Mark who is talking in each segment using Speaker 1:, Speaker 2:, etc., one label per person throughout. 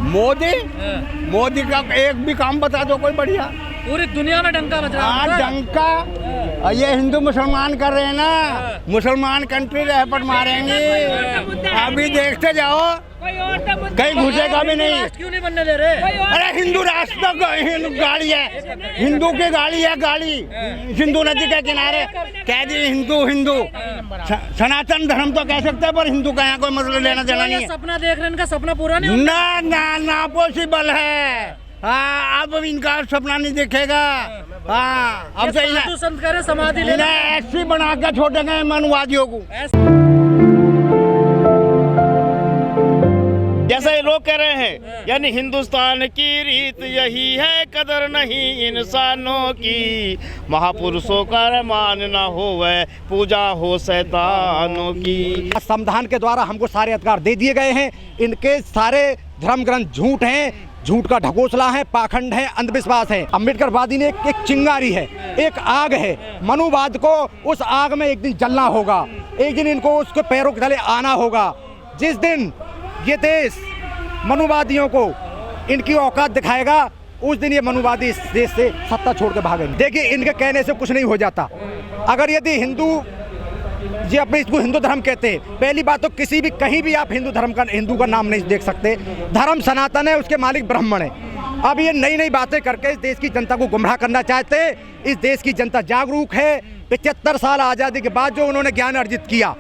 Speaker 1: मोदी मोदी का एक भी काम बता दो कोई बढ़िया।
Speaker 2: पूरी दुनिया में डंका बज रहा है।
Speaker 1: डंका ये हिंदू मुसलमान कर रहे हैं ना, मुसलमान कंट्री रैपट मारेंगे। अभी देखते जाओ कहीं घुसेगा भी नहीं।
Speaker 2: क्यों नहीं बनने दे रहे?
Speaker 1: अरे हिंदू राष्ट्र गाड़ी है, हिंदू की गाड़ी है, गाड़ी सिंधु नदी के किनारे कह दी हिंदू हिंदू। सनातन धर्म तो कह सकते हैं पर हिंदू का यहाँ कोई मतलब लेना देना नहीं है।
Speaker 2: सपना देख रहे हैं, इनका सपना पूरा नहीं
Speaker 1: ना ना ना पॉसिबल है। हाँ अब इनका सपना नहीं दिखेगा। हाँ अब तो
Speaker 2: संत करे समाधि लेना
Speaker 1: ऐसी बना के छोड़ेंगे मनुवादियों को।
Speaker 3: जैसा ये लोग कह रहे हैं, यानी हिंदुस्तान की रीत यही है, कदर नहीं इंसानों की, महापुरुषों का मान ना हो वह पूजा हो शैतानों की।
Speaker 4: संविधान के द्वारा हमको सारे अधिकार दे दिए गए हैं। इनके सारे धर्म ग्रंथ झूठ हैं, झूठ का ढकोसला है, पाखंड है, अंधविश्वास है। अम्बेडकरवादी ने एक चिंगारी है, एक आग है। मनुवाद को उस आग में एक दिन जलना होगा, एक दिन इनको उसके पैरों के तले आना होगा। जिस दिन ये देश मनुवादियों को इनकी औकात दिखाएगा, उस दिन ये मनुवादी इस देश से सत्ता छोड़ के भागेंगे। देखिए इनके कहने से कुछ नहीं हो जाता। अगर यदि हिंदू ये अपने इसको हिंदू धर्म कहते हैं, पहली बात तो किसी भी कहीं भी आप हिंदू का नाम नहीं देख सकते। धर्म सनातन है, उसके मालिक ब्राह्मण है। अब ये नई नई बातें करके इस देश की जनता को गुमराह करना चाहते हैं। इस देश की जनता जागरूक है। 75 साल आज़ादी के बाद जो उन्होंने ज्ञान अर्जित किया,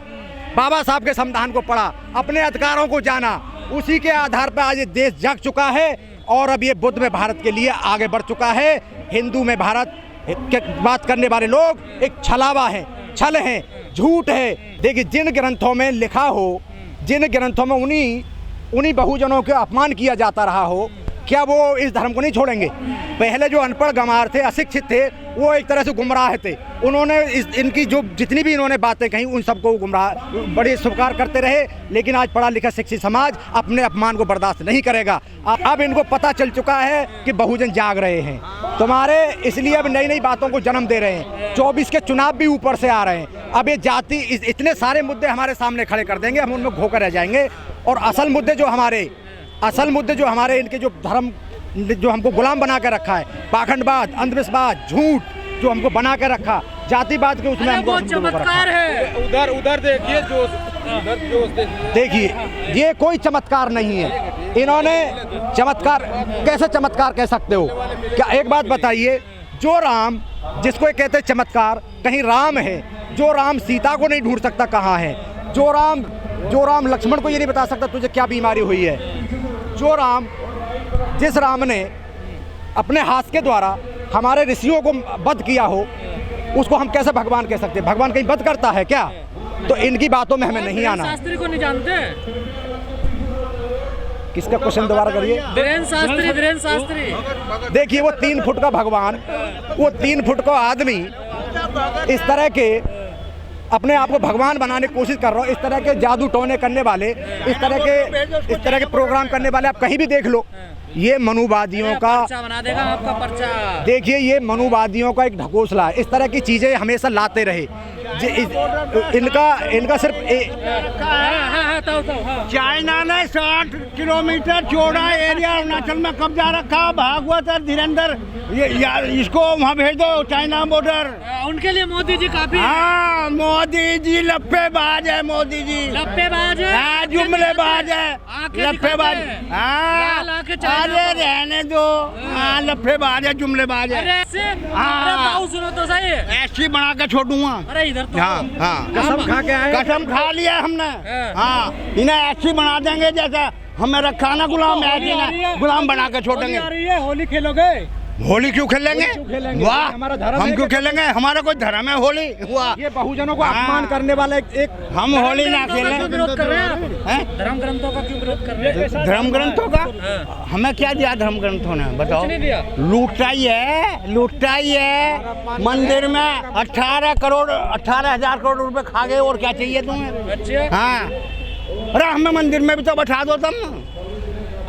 Speaker 4: बाबा साहब के संविधान को पढ़ा, अपने अधिकारों को जाना, उसी के आधार पर आज ये देश जाग चुका है। और अब ये बुद्ध में भारत के लिए आगे बढ़ चुका है। हिंदू में भारत के बात करने वाले लोग एक छलावा है, छल है, झूठ है। देखिए जिन ग्रंथों में लिखा हो, जिन ग्रंथों में उन्हीं बहुजनों के अपमान किया जाता रहा हो, क्या वो इस धर्म को नहीं छोड़ेंगे? पहले जो अनपढ़ गंवार थे, अशिक्षित थे, वो एक तरह से गुमराह थे। उन्होंने इनकी जो जितनी भी इन्होंने बातें कही, उन सबको गुमराह बड़े स्वीकार करते रहे। लेकिन आज पढ़ा लिखा शिक्षित समाज अपने अपमान को बर्दाश्त नहीं करेगा। अब इनको पता चल चुका है कि बहुजन जाग रहे हैं तुम्हारे, इसलिए अब नई नई बातों को जन्म दे रहे हैं। 24 के चुनाव भी ऊपर से आ रहे हैं। अब ये जाति इतने सारे मुद्दे हमारे सामने खड़े कर देंगे, हम उनमें धोकर रह जाएंगे। और असल मुद्दे जो हमारे इनके जो धर्म जो हमको गुलाम बना के रखा है, पाखंडवाद, अंधविश्वास, झूठ जो हमको बना के रखा, जातिवाद के उसमें हमको
Speaker 2: चमत्कार है।
Speaker 3: उधर देखिए जोश
Speaker 4: देखिए ये कोई चमत्कार नहीं है। इन्होंने चमत्कार कैसे चमत्कार कह सकते हो? क्या एक बात बताइए, जो राम जिसको कहते हैं चमत्कार, कहीं राम है? जो राम सीता को नहीं ढूंढ सकता कहाँ है? जो राम लक्ष्मण को ये नहीं बता सकता तुझे क्या बीमारी हुई है? जिस राम ने अपने हाथ के द्वारा हमारे ऋषियों को वध किया हो, उसको हम कैसे भगवान कह सकते हैं? भगवान कहीं वध करता है क्या? तो इनकी बातों में हमें नहीं आना।
Speaker 2: शास्त्री को नहीं जानते?
Speaker 4: किसका क्वेश्चन दोबारा करिए।
Speaker 2: वीरेंद्र शास्त्री।
Speaker 4: देखिए वो 3 फुट का भगवान, वो 3 फुट का आदमी इस तरह के अपने आप को भगवान बनाने की कोशिश कर रहा हो। इस तरह के जादू टोने करने वाले, इस तरह के प्रोग्राम करने वाले आप कहीं भी देख लो। ये मनुवादियों का
Speaker 2: पर्चा बना देगा आपका पर्चा।
Speaker 4: देखिए ये मनुवादियों का एक ढकोसला है। इस तरह की चीजें हमेशा लाते रहे। इनका सिर्फ
Speaker 1: चाइना ने 60 किलोमीटर चौड़ा एरिया अरुणाचल में कब्जा रखा। भागवत और धीरेन्द्र इसको वहाँ भेज दो, चाइना बॉर्डर।
Speaker 2: उनके लिए मोदी जी काफी।
Speaker 1: हाँ मोदी जी लप्पेबाज है, मोदी जी
Speaker 2: लप्पेबाज है।
Speaker 1: हाँ जुमलेबाज है, लप्पेबाज। हाँ अरे रहने दो, हाँ लप्पेबाज है, जुमलेबाज है।
Speaker 2: सुनो तो सही,
Speaker 1: ऐसी बना के छोड़ूंगा।
Speaker 2: अरे इधर तो
Speaker 1: हाँ
Speaker 4: कसम खा के आए,
Speaker 1: कसम खा लिया हमने। हाँ इन्हें ऐसी बना देंगे जैसा हमें रखा ना गुलाम, ऐसी गुलाम बना के छोड़ेंगे।
Speaker 4: होली खेलोगे?
Speaker 1: होली क्यों खेलेंगे? वाह
Speaker 4: हमारा धर्म
Speaker 1: हम क्यों खेलेंगे? हमारा कोई धर्म है होली? वाह
Speaker 4: ये बहुजनों को अपमान करने वाला एक
Speaker 1: हम होली ना खेलें।
Speaker 2: विरोध कर रहे हैं? धर्म ग्रंथों का क्यों विरोध कर रहे हैं?
Speaker 1: धर्म ग्रंथों का हमें क्या दिया धर्म ग्रंथों ने? बताओ। लूटता ही है। मंदिर में 18,000 करोड़ रुपए खा गए, और क्या चाहिए तुम्हें?
Speaker 2: अच्छा।
Speaker 1: हाँ अरे हमें मंदिर में भी तो बैठा दो तुम।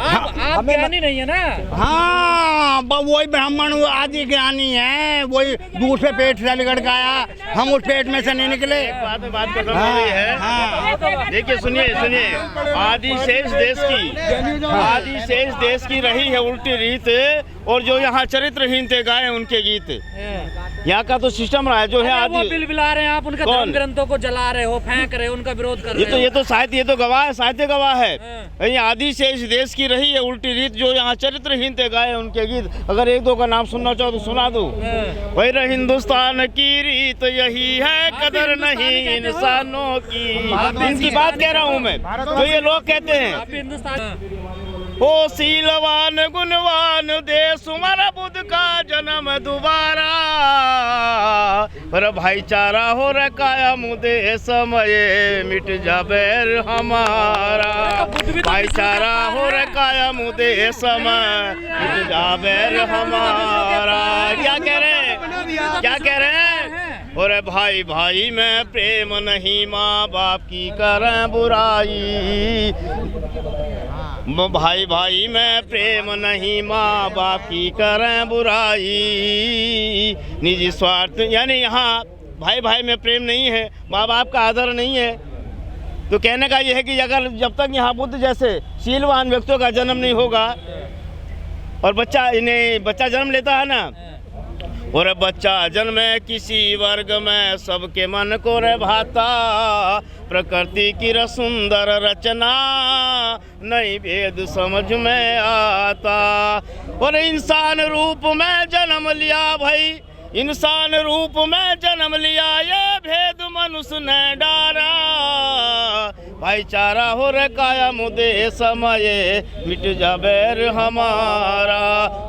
Speaker 2: आप ज्ञानी नहीं है ना।
Speaker 1: हाँ वही ब्राह्मण आदि ज्ञानी है, वही दूर से पेट से निकल के आया, हम उस पेट में से नहीं निकले।
Speaker 3: बात खत्म हो गई है। देखिए सुनिए आदि शेष देश की रही है उल्टी रीत, और जो यहाँ चरित्रहीन थे गाए उनके गीत। यहाँ का तो सिस्टम रहा है जो है आदि
Speaker 2: बिलबिला रहे हैं आप, उनका धर्म ग्रंथों को जला रहे हो, फेंक रहे हो, उनका विरोध कर रहे हो।
Speaker 3: ये तो साहित्य, ये तो गवाह है, साहित्य गवाह है। आदि से इस देश की रही है उल्टी रीत, जो यहाँ चरित्रहीन थे गाए उनके गीत। अगर एक दो का नाम सुनना चाहो तो सुना दो। वही रही हिंदुस्तान की रीत यही है, कदर नहीं इंसानों की। इनकी बात कह रहा हूँ मैं, जो ये लोग कहते हैं
Speaker 2: हिंदुस्तान
Speaker 3: ओ शीलवान गुणवान देश हमारा बुद्ध का जन्म दोबारा, पर भाईचारा हो रकाया मुदे समय मिट जा बैर हमारा। भाईचारा हो रकाया मुदे समय मिट जा बैर हमारा। क्या कह रहे हैं? और भाई भाई में प्रेम नहीं, माँ बाप की करें बुराई। भाई भाई में प्रेम नहीं, माँ बाप की करें बुराई। निजी स्वार्थ, यानी यहाँ भाई भाई में प्रेम नहीं है, माँ बाप का आदर नहीं है। तो कहने का यह है कि अगर जब तक यहाँ बुद्ध जैसे शीलवान व्यक्तियों का जन्म नहीं होगा, और बच्चा जन्म लेता है ना, और बच्चा जन्मे किसी वर्ग में सबके मन को रे भाता। प्रकृति की सुंदर रचना नई भेद समझ में आता। और इंसान रूप में जन्म लिया भाई, इंसान रूप में जन्म लिया, ये भेद मनुष्य ने डारा। भाईचारा हो रकाया मुदे समय मिट जा बैर हमारा।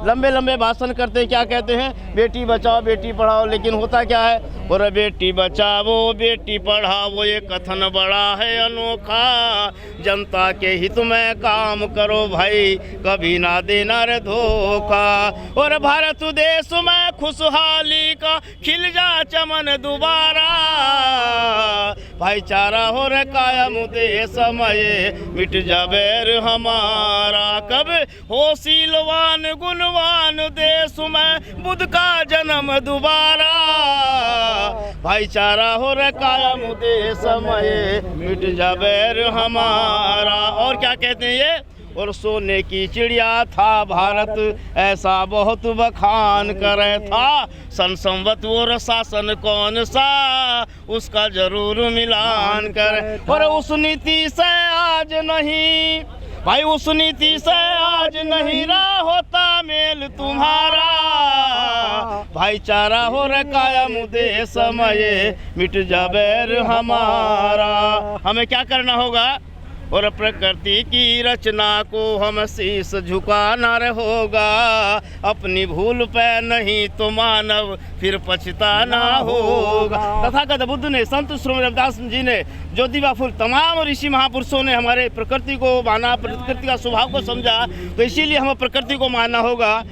Speaker 3: लंबे लंबे भाषण करते क्या कहते हैं, बेटी बचाओ बेटी पढ़ाओ, लेकिन होता क्या है, और बेटी बचाओ बेटी पढ़ाओ ये कथन बड़ा है अनोखा। जनता के हित में काम करो भाई, कभी ना देना रे धोखा। और भारत देश में खुशहाली का खिल जा चमन दोबारा। भाईचारा हो रकाया मुदे समय मिट जा बैर हमारा। कब हो शीलवान गुणवान देश में बुद्ध का जन्म दोबारा। भाईचारा हो रकाया मुदे समय मिट जा बैर हमारा। और क्या कहते हैं ये, और सोने की चिड़िया था भारत ऐसा बहुत बखान करे था। सन संवत और शासन कौन सा उसका जरूर मिलान करे। और उस नीति से आज नहीं भाई, उस नीति से आज नहीं रहा होता मेल तुम्हारा। भाईचारा हो रकाया मुदे समय मिट जा बैर हमारा। हमें क्या करना होगा, और प्रकृति की रचना को हम शीश झुकाना होगा। अपनी भूल पे नहीं तो मानव फिर पछताना होगा। तथागत बुद्ध ने, संत श्री रविदास जी ने, ज्योतिबा फुले, तमाम ऋषि महापुरुषों ने हमारे प्रकृति को माना, प्रकृति का स्वभाव को समझा। तो इसीलिए हमें प्रकृति को मानना होगा।